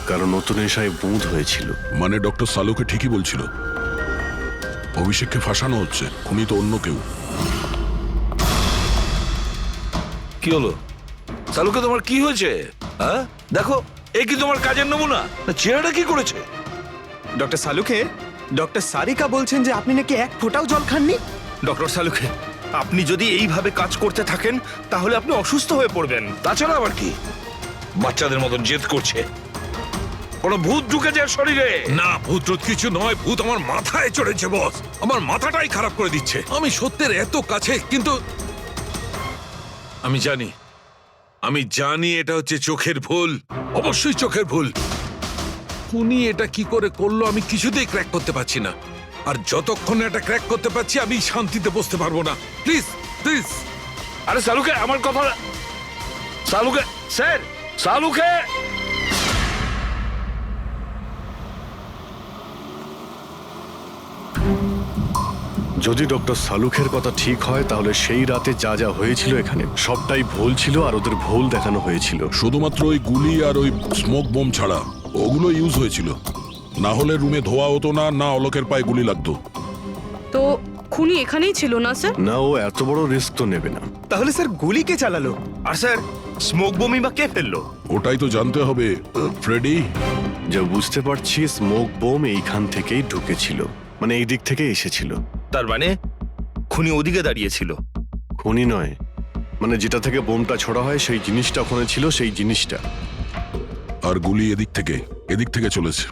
কারণ নতুন নেশায় বুঁদ হয়েছিল। মানে ডক্টর সালুকে ঠিকই বলছিল, অভিষেককে ফাঁসানো হচ্ছে, খুনি তো অন্য কেউ। কি হলো সালুকে, তোমার কি হয়েছে? হ্যাঁ দেখো, এ কি তোমার কাজের নমুনা? চেহারাটা কি করেছে? ডক্টর সালুকে, ডক্টর সারিকা বলছেন যে আপনি নাকি এক ফোঁটাও জল খাননি। ডক্টর সালুকে, আপনি যদি এইভাবে কাজ করতে থাকেন তাহলে আপনি অসুস্থ হয়ে পড়বেন। তাছাড়া আবার কি বাচ্চাদের মতন জেদ করছে? কোনো ভূত ঢুকেছে শরীরে? না, ভূত টুত কিছু নয়, ভূত আমার মাথায় চড়েছে বস, আমার মাথাটাই খারাপ করে দিচ্ছে। আমি সত্যের এত কাছে, কিন্তু আমি জানি এটা হচ্ছে চোখের ভুল, অবশ্যই চোখের ভুল। উনি এটা কি করে করলো আমি কিছুতেই ক্র্যাক করতে পারছি না, আর যতক্ষণ এটা ক্র্যাক করতে পারছি আমি শান্তিতে বসতে পারবো না। Please please. আরে সালুকে, আমার কথা, সালুকে স্যার, সালুকে। যদি ডক্টর সালুখের কথা ঠিক হয়, তাহলে সেই রাতে যা যা হয়েছিল এখানে সবটাই ভুল ছিল, আর ওদের ভুল দেখানো হয়েছিল। শুধুমাত্র ওই গুলি আর ওই স্মোক বোম ছাড়া ওগুলো ইউজ হয়েছিল, না হলে রুমে ধোয়া হতো না, না অলোকের পায়ে গুলি লাগতো। তো খুনি এখানেই ছিল না স্যার? না, ও এত বড় রিস্ক তো নেবে না। তাহলে স্যার গুলি কে চালালো? আর স্যার স্মোক বোমই বা কে ফেললো? ওটাই তো জানতে হবে ফ্রেডি। যা বুঝতে পারছি, স্মোক বোম এইখান থেকেই ঢুকেছিল, মানে এই দিক থেকে এসেছিল। তার মানে খুনি ওদিকে দাঁড়িয়েছিল? খুনি নয়, মানে যেটা থেকে বোমটা ছোড়া হয় সেই জিনিসটা ওখানে ছিল, সেই জিনিসটা। আর গুলি এদিক থেকে চলেছে।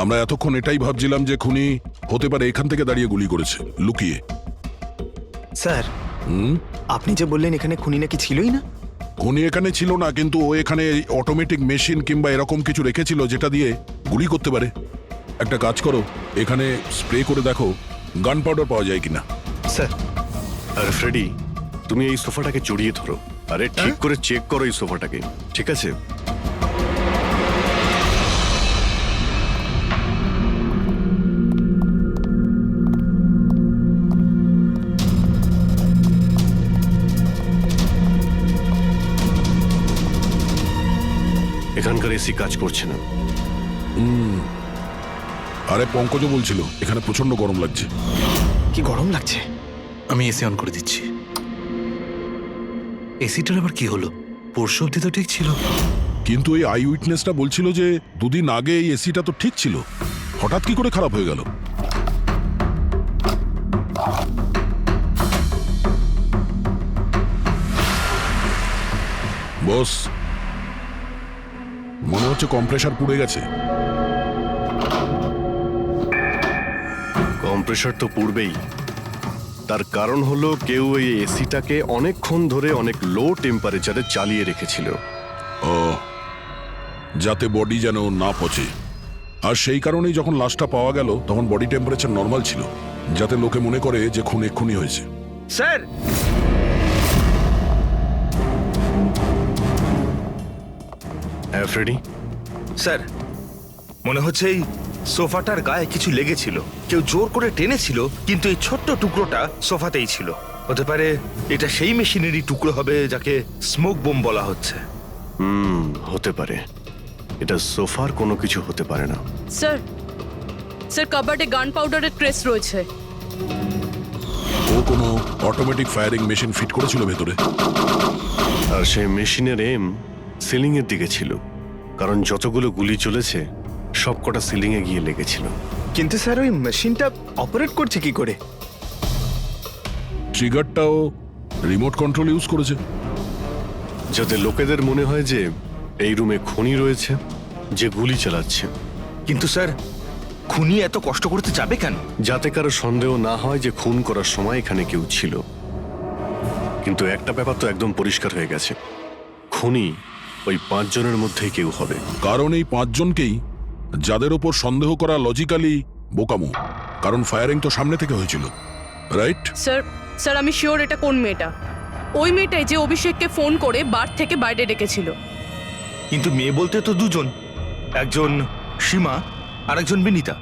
আমরা এতক্ষণ এটাই ভাবছিলাম যে খুনি হতে পারে এখান থেকে দাঁড়িয়ে গুলি করেছে, লুকিয়ে। স্যার আপনি যে বললেন এখানে খুনি নাকি ছিলই না? খুনি এখানে ছিল না, কিন্তু ও এখানে অটোমেটিক মেশিন কিংবা এরকম কিছু রেখেছিল যেটা দিয়ে গুলি করতে পারে। একটা কাজ করো, এখানে স্প্রে করে দেখো গান পাউডার পাওয়া যায় কিনা। স্যার। আর ফ্রেডি, তুমি এই সোফাটাকে জড়িয়ে ধরো, আরে ঠিক করে চেক করো এই সোফাটাকে, ঠিক আছে? এখানকার এসি কাজ করছে না। আরে পঙ্কজও বলছিল এখানে প্রচন্ড গরম লাগছে। কি গরম লাগছে। আমি এসি অন করে দিচ্ছি। এসিটার আবার কি হলো? পরশু অব্দি তো ঠিক ছিল। কিন্তু এই আই উইটনেসটা বলছিল যে দুদিন আগে এই এসিটা তো ঠিক ছিল, হঠাৎ কি করে খারাপ হয়ে গেল? বস, মনে হচ্ছে কম্প্রেসার পুড়ে গেছে। কম্প্রেসার তো পূর্বেই, তার কারণ হলো কেউ এই এসিটাকে অনেকক্ষণ ধরে অনেক লো টেম্পারেচারে চালিয়ে রেখেছিল। ও, যাতে বডি যেন না পচে। আর সেই কারণেই যখন লাশটা পাওয়া গেল তখন বডি টেম্পারেচার নর্মাল ছিল, যাতে লোকে মনে করে যে খুন এক্ষুনি হয়েছে। স্যার, হ্যাঁ ফ্রেডি। স্যার, মনে হচ্ছে এই সোফাটার গায়ে কিছু লেগেছিল, কেউ জোর করে টেনেছিল, কিন্তু এই ছোট্ট টুকরোটা সোফাতেই ছিল। হতে পারে এটা সেই মেশিনেরই টুকরো হবে যাকে স্মোক বোম বলা হচ্ছে। হতে পারে। এটা সোফার কোনো কিছু হতে পারে না। স্যার, স্যার কাবার্ডে গান পাউডারের ট্রেস রয়েছে। ও কোনো অটোমেটিক ফায়ারিং মেশিন ফিট করেছিল ভেতরে। আর সেই মেশিনের এম সিলিং এর দিকে ছিল, কারণ যতগুলো গুলি চলেছে সবকটা সিলিং এ গিয়ে লেগেছিল। কিন্তু স্যার ওই মেশিনটা অপারেট করছে কি করে? ট্রিগারটাও রিমোট কন্ট্রোল ইউজ করেছে, যাতে লোকেদের মনে হয় যে এই রুমে খুনি রয়েছে যে গুলি চালাচ্ছে। কিন্তু স্যার, খুনি এত কষ্ট করতে যাবে কেন? যাতে কারো সন্দেহ না হয় যে খুন করার সময় এখানে কেউ ছিল। কিন্তু একটা ব্যাপার তো একদম পরিষ্কার হয়ে গেছে, খুনি ওই 5 জনের মধ্যেই কেউ হবে। কারণ এই 5 জনকেই যাদের ওপর সন্দেহ করা লজিক্যালি বোকামো, কারণ ফায়ারিং তো সামনে থেকে হয়েছিল, রাইট? স্যার, স্যার আমি শিওর এটা কোন মেয়েটা। ওই মেয়েটাই যে অভিষেককে ফোন করে বার থেকে বাইরে ডেকেছিল। কিন্তু মেয়ে বলতে তো দুজন, একজন সীমা আর একজন বিনীতা।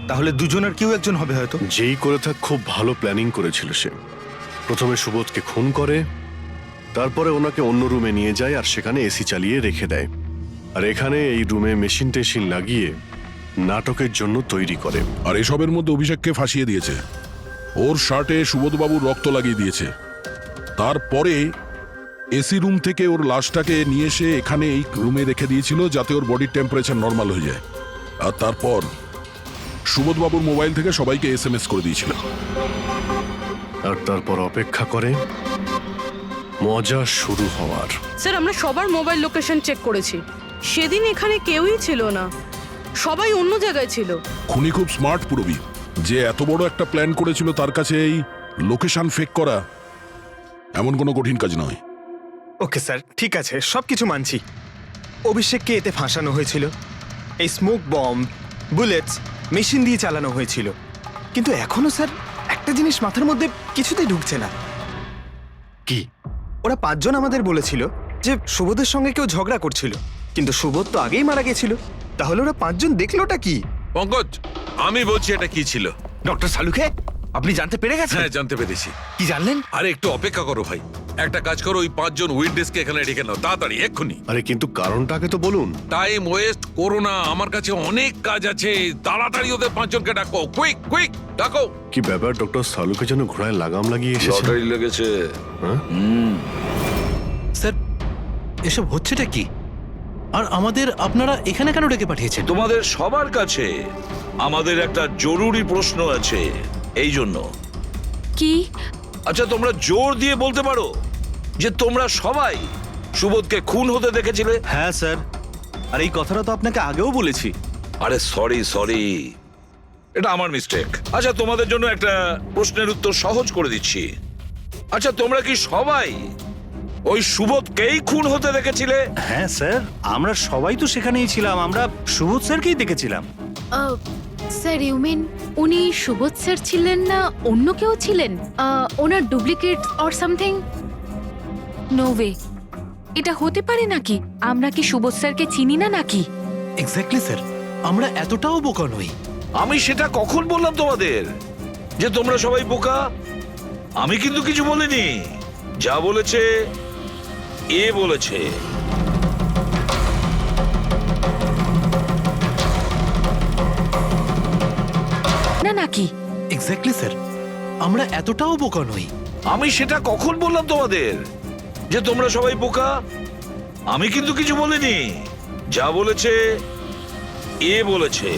তাহলে দুজনের কেউ একজন হবে হয়তো। যেই করে থাক খুব ভালো প্ল্যানিং করেছিল সে। প্রথমে সুবোধকে খুন করে, তারপরে ওনাকে অন্য রুমে নিয়ে যায় আর সেখানে এসি চালিয়ে রেখে দেয়। আর এখানে এই রুমে মেশিন টেশিন লাগিয়ে নাটকের জন্য তৈরি করে। আর এসবের মধ্যে অভিষেককে ফাঁসিয়ে দিয়েছে, ওর শার্টে সুবোধবাবুর রক্ত লাগিয়ে দিয়েছে। তারপরে এসি রুম থেকে ওর লাশটাকে নিয়ে এসে এখানে এই রুমে রেখে দিয়েছিল যাতে ওর বডির টেম্পারেচার নর্মাল হয়ে যায়। আর তারপর সুবোধবাবুর মোবাইল থেকে সবাইকে SMS করে দিয়েছিল। আর তারপর অপেক্ষা করে মজা শুরু হওয়ার। স্যার আমরা সবার মোবাইল লোকেশন চেক করেছি, সেদিন এখানে কেউই ছিল না, সবাই অন্য জায়গায় ছিল। খুনি খুব স্মার্ট পুরবি, যে এত বড় একটা প্ল্যান করেছিল তার কাছে এই লোকেশন ফেক করা এমন কোনো কঠিন কাজ নয়। ওকে স্যার, ঠিক আছে, সবকিছু মানছি। অভিষেককে এতে ফাঁসানো হয়েছিল, এই স্মোক বম্ব, বুলেটস মেশিন দিয়ে চালানো হয়েছিল। কিন্তু এখনো স্যার একটা জিনিস মাথার মধ্যে কিছুতেই ঢুকছে না। কি? ওরা 5 জন আমাদের বলেছিল যে সুবোধের সঙ্গে কেউ ঝগড়া করছিল, কিন্তু সুবোধ তো আগেই মারা গেছিল। তাহলে ওরা 5 জন দেখলোটা কি? পঙ্কজ, আমি বলছি এটা কি ছিল। ডক্টর সালুকে, আপনি জানতে পেরে গেছেন? হ্যাঁ, জানতে পেরেছি। কি জানলেন? আরে একটু অপেক্ষা করো ভাই, একটা কাজ করো, ওই 5 জন উইটনেসকে এখানে ডেকে নাও তাড়াতাড়ি, এক্ষুনি। আরে কিন্তু কারণটাকে তো বলুন। টাইম ওয়েস্ট করো না, আমার কাছে অনেক কাজ আছে। তাড়াতাড়ি ওদের 5 জনকে ডাকো, কুইক কুইক ডাকো। কি ব্যাপার, ডক্টর সালুকে যেন ঘোড়ায় লাগাম লাগিয়ে এসেছে। লটারি লেগেছে। স্যার, এসব হচ্ছেটা কি? আর আমাদের আপনারা এখানে কেন ডেকে পাঠিয়েছেন? তোমাদের সবার কাছে আমাদের একটা জরুরি প্রশ্ন আছে, এই জন্য। কি? আচ্ছা, তোমরা জোর দিয়ে বলতে পারো যে তোমরা সবাই সুবোধকে খুন হতে দেখেছিলে? হ্যাঁ স্যার, আর এই কথাটা তো আপনাকে আগেও বলেছি। আরে সরি, এটা আমার মিস্টেক। আচ্ছা, তোমাদের জন্য একটা প্রশ্নের উত্তর সহজ করে দিচ্ছি। আচ্ছা, তোমরা কি সবাই ওই সুবোধকেই খুন হতে দেখেছিলে? হ্যাঁ স্যার, আমরা সবাই তো সেখানেই ছিলাম, আমরা সুবোধ স্যারকেই দেখেছিলাম। স্যার ইউ মিন উনি সুবোধ স্যার ছিলেন না অন্য কেউ ছিলেন? ওনার duplicate or something? No way, এটা হতে পারে নাকি? আমরা কি সুবোধ স্যারকে চিনি না নাকি? এক্স্যাক্টলি স্যার, আমরা এতটাও বোকা নই। আমি সেটা কখন বললাম তোমাদের যে তোমরা সবাই বোকা? আমি কিন্তু কিছু বলিনি, যা বলেছে এ বলেছে। নাকি? এক্স্যাক্টলি স্যার, আমরা এতটাও বোকা নই। আমি সেটা কখন বললাম তোমাদের যে তোমরা সবাই বোকা? আমি কিন্তু কিছু বলিনি। যা বলেছে এ বলেছে।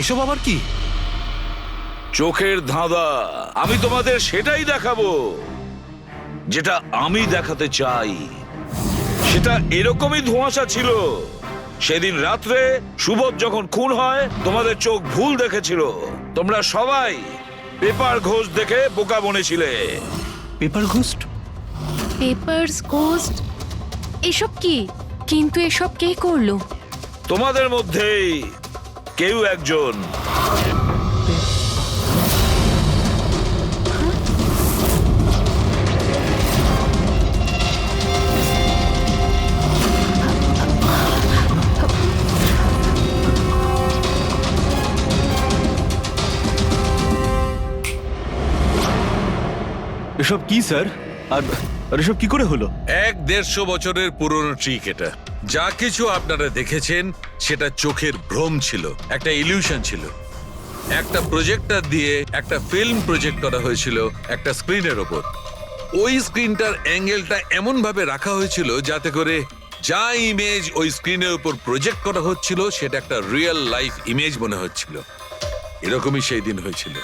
এসব আবার কি? চোখের ধাঁধা। আমি তোমাদের সেটাই দেখাবো যেটা আমি দেখাতে চাই। সেটা এরকমই ধোঁয়াশা ছিল। সেদিন রাত্রে সুবোধ যখন খুন হয় তোমাদের চোখ ভুল দেখেছিল। তোমরা সবাই পেপার ঘোষ দেখে বোকা বনেছিলে। Paper ghost? পেপারস ঘোস্ট এসব কি? কিন্তু এসব কে করলো? তোমাদের মধ্যেই কেউ একজন। এসব কি স্যার? আর আর এসব কি করে হলো? 150 বছরের পুরনো ট্রিক এটা। যা কিছু আপনারা দেখেছেন সেটা চোখের ভ্রম ছিল, একটা ইলিউশন ছিল। একটা প্রজেক্টর দিয়ে একটা ফিল্ম প্রজেক্ট করা হয়েছিল একটা স্ক্রিনের ওপর। ওই স্ক্রিনটার অ্যাঙ্গেলটা এমন ভাবে রাখা হয়েছিল যাতে করে যা ইমেজ ওই স্ক্রিনের উপর প্রজেক্ট করা হচ্ছিল সেটা একটা রিয়েল লাইফ ইমেজ মনে হচ্ছিল। এরকমই সেই দিন হয়েছিল।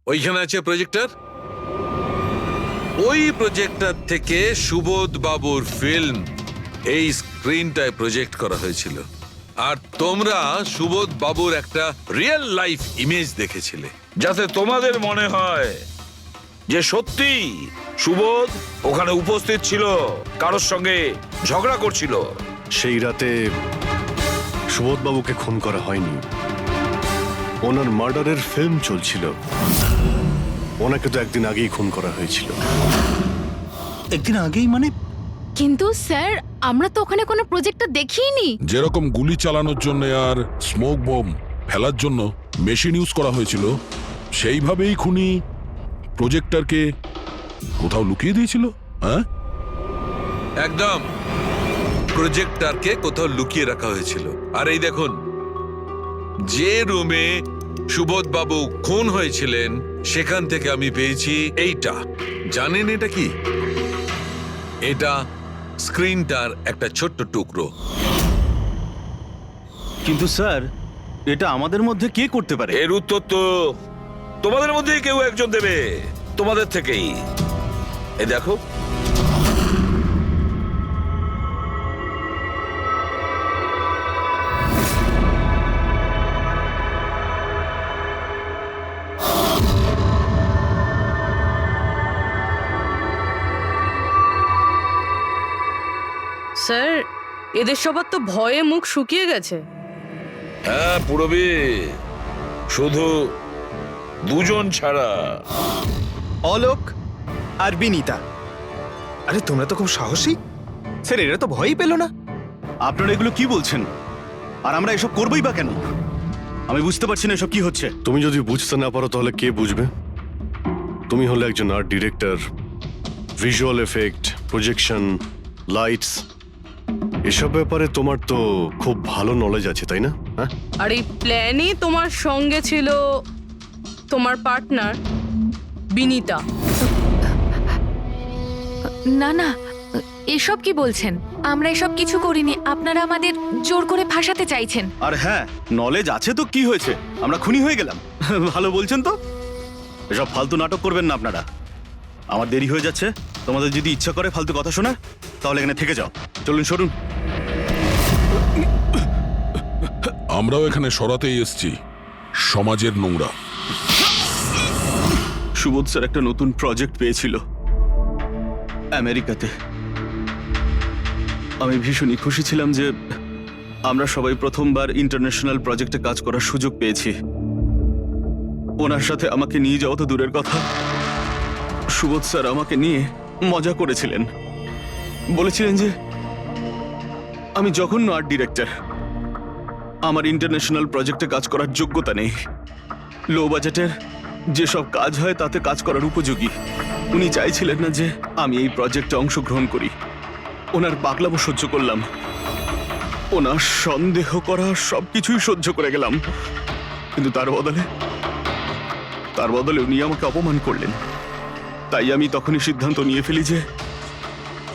ওইখানে আছে প্রজেক্টর। ওই প্রজেক্টর থেকে সুবোধ বাবুর ফিল্ম এই স্ক্রিনটায় প্রজেক্ট করা হয়েছিল। আর তোমরা সুবোধ বাবুর একটা রিয়েল লাইফ ইমেজ দেখেছিলে। যাতে তোমাদের মনে হয় যে সত্যি সুবোধ ওখানে উপস্থিত ছিল, কারোর সঙ্গে ঝগড়া করছিল। সেই রাতে সুবোধবাবুকে খুন করা হয়নি, ওনার মার্ডারের ফিল্ম চলছিল। ওনাকে তো একদিন আগেই খুন করা হয়েছিল। একদিন আগেই মানে? কিন্তু স্যার আমরা তো ওখানে কোনো প্রজেক্টর দেখিনি। যেরকম গুলি চালানোর জন্য আর স্মোক বম ফেলার জন্য মেশিন ইউজ করা হয়েছিল, সেইভাবেই খুনি প্রজেক্টরকে কোথাও লুকিয়ে দিয়েছিল। হ্যাঁ, একদম। প্রজেক্টরকে কোথাও লুকিয়ে রাখা হয়েছিল। আর এই দেখুন, যে রুমে সুবোধ বাবু খুন হয়েছিলেন সেখান থেকে আমি পেয়েছি এইটা। জানেন এটা কি? এটা স্ক্রিনটার একটা ছোট্ট টুকরো। কিন্তু স্যার এটা আমাদের মধ্যে কে করতে পারে? এর উত্তর তো তোমাদের মধ্যেই কেউ একজন দেবে, তোমাদের থেকেই। এই দেখো, স্যার এদের সবার তো ভয়ে মুখ শুকিয়ে গেছে। হ্যাঁ পুরবী, শুধু দুজন ছাড়া। অলোক আর বিনীতা। আরে তোমরা তো খুব সাহসী। স্যার এরা তো ভয়ই পেল না। আপনারা এগুলো কি বলছেন? আর আমরা এসব করবোই বা কেন? আমি বুঝতে পারছি না এসব কি হচ্ছে। তুমি যদি বুঝতে না পারো তাহলে কে বুঝবে? তুমি হলে একজন art director. Visual effect, projection, lights, এসব ব্যাপারে তোমার তো খুব ভালো নলেজ আছে, তাই না? হ্যাঁ, আর এই প্ল্যানে তোমার সঙ্গে ছিল তোমার পার্টনার বিনীতা। না না, এসব কি বলছেন? আমরা এসব কিছু করিনি। আপনারা আমাদের জোর করে ফাঁসাতে চাইছেন। আর হ্যাঁ, নলেজ আছে তো কি হয়েছে? আমরা খুনি হয়ে গেলাম। ভালো বলছেন তো। এসব ফালতু নাটক করবেন না আপনারা। আমার দেরি হয়ে যাচ্ছে। তোমাদের যদি ইচ্ছা করে ফালতু কথা শোনার, তাহলে এখানে থেকে যাও। চলুন সরুন। আমরাও এখানে সরাতেই এসছি সমাজের নোংরা। সুবোধ স্যার একটা নতুন প্রজেক্ট পেয়েছিল আমেরিকাতে। আমি ভীষণই খুশি ছিলাম যে আমরা সবাই প্রথমবার ইন্টারন্যাশনাল প্রজেক্টে কাজ করার সুযোগ পেয়েছি। ওনার সাথে আমাকে নিয়ে যাওয়া তো দূরের কথা, সুবোধ স্যার আমাকে নিয়ে মজা করেছিলেন। বলেছিলেন যে আমি জঘন্য আর্ট ডিরেক্টর, আমার ইন্টারন্যাশনাল প্রজেক্টে কাজ করার যোগ্যতা নেই। লো বাজেটের যেসব কাজ হয় তাতে কাজ করার উপযোগী। উনি চাইছিলেন না যে আমি এই প্রজেক্টে অংশগ্রহণ করি। ওনার পাগলামো সহ্য করলাম, ওনার সন্দেহ করা সবকিছুই সহ্য করে গেলাম, কিন্তু তার বদলে উনি আমাকে অপমান করলেন। তাই আমি তখনই সিদ্ধান্ত নিয়ে ফেলি যে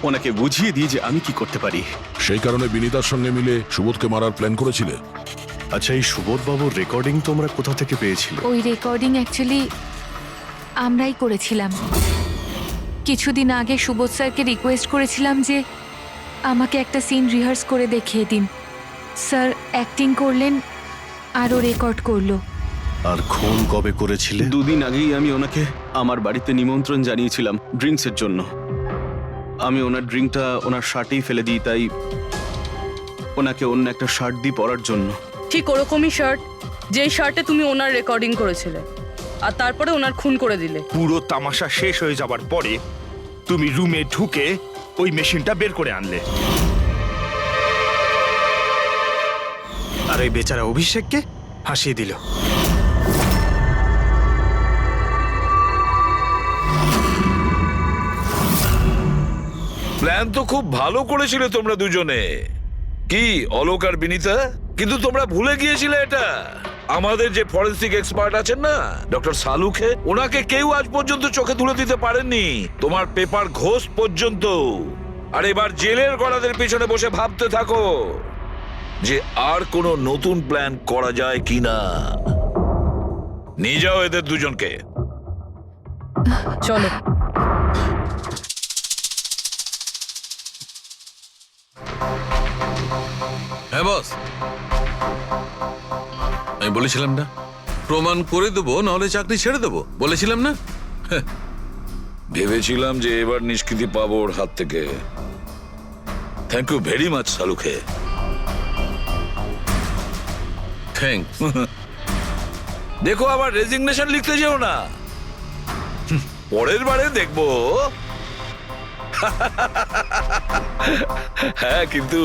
ওনাকে বুঝিয়ে দিই যে আমি কি করতে পারি। সেই কারণে বিনীতার সঙ্গে মিলে সুবোধকে মারার প্ল্যান করেছিলে? আচ্ছা, এই সুবোধ বাবুর রেকর্ডিং তোমরা কোথা থেকে পেয়েছিলে? ওই রেকর্ডিং অ্যাকচুয়ালি আমরাই করেছিলাম। কিছুদিন আগে সুবোধ স্যারকে রিকোয়েস্ট করেছিলাম যে আমাকে একটা সিন রিহার্স করে দেখিয়ে দিন। স্যার অ্যাক্টিং করলেন আর ও রেকর্ড করলো। আর খুন কবে করেছিলে? 2 দিন আগেই আমি ওনাকে আমার বাড়িতে নিমন্ত্রণ জানিয়েছিলাম ড্রিঙ্কসের জন্য। আমি ওনার ড্রিঙ্কটা ওনার শার্টেই ফেলে দিই, তাই ওনাকে অন্য একটা শার্ট দিই পরার জন্য। ঠিক ওরকমই শার্ট যেই শার্টে তুমি ওনার রেকর্ডিং করেছিলে, আর তারপরে ওনার খুন করে দিলে। পুরো তামাশা শেষ হয়ে যাবার পরে তুমি রুমে ঢুকে ওই মেশিনটা বের করে আনলে। আর ওই বেচারা অভিষেককে ফাঁসিয়ে দিল। প্ল্যান তো খুব ভালো করেছিলে তোমরা দুজনে, কি অলোক আর বিনীতা, কিন্তু তোমরা ভুলে গিয়েছিলে এটা। আমাদের যে ফরেন্সিক এক্সপার্ট আছেন না, ডক্টর সালুখে, ওনাকে কেউ আজ পর্যন্ত চোখে তুলে দিতে পারেননি, তোমার পেপার ঘোষ পর্যন্ত। আর এবার জেলের গড়াদের পিছনে বসে ভাবতে থাকো যে আর কোনো নতুন প্ল্যান করা যায় কিনা। নিয়ে যাও এদের দুজনকে। চলো। হ্যাঁ বস, আমি বলেছিলাম না প্রমাণ করে দেবো, নাহলে চাকরি ছেড়ে দেবো, বলেছিলাম না? ভেবেছিলাম যে এবার নিষ্কৃতি পাবো ওর হাত থেকে। থ্যাংক ইউ ভেরি মাচ সালুখে। থ্যাঙ্কস। দেখো আবার রেজিগনেশন লিখতে যেও না, পরের বারে দেখবো। হ্যাঁ, কিন্তু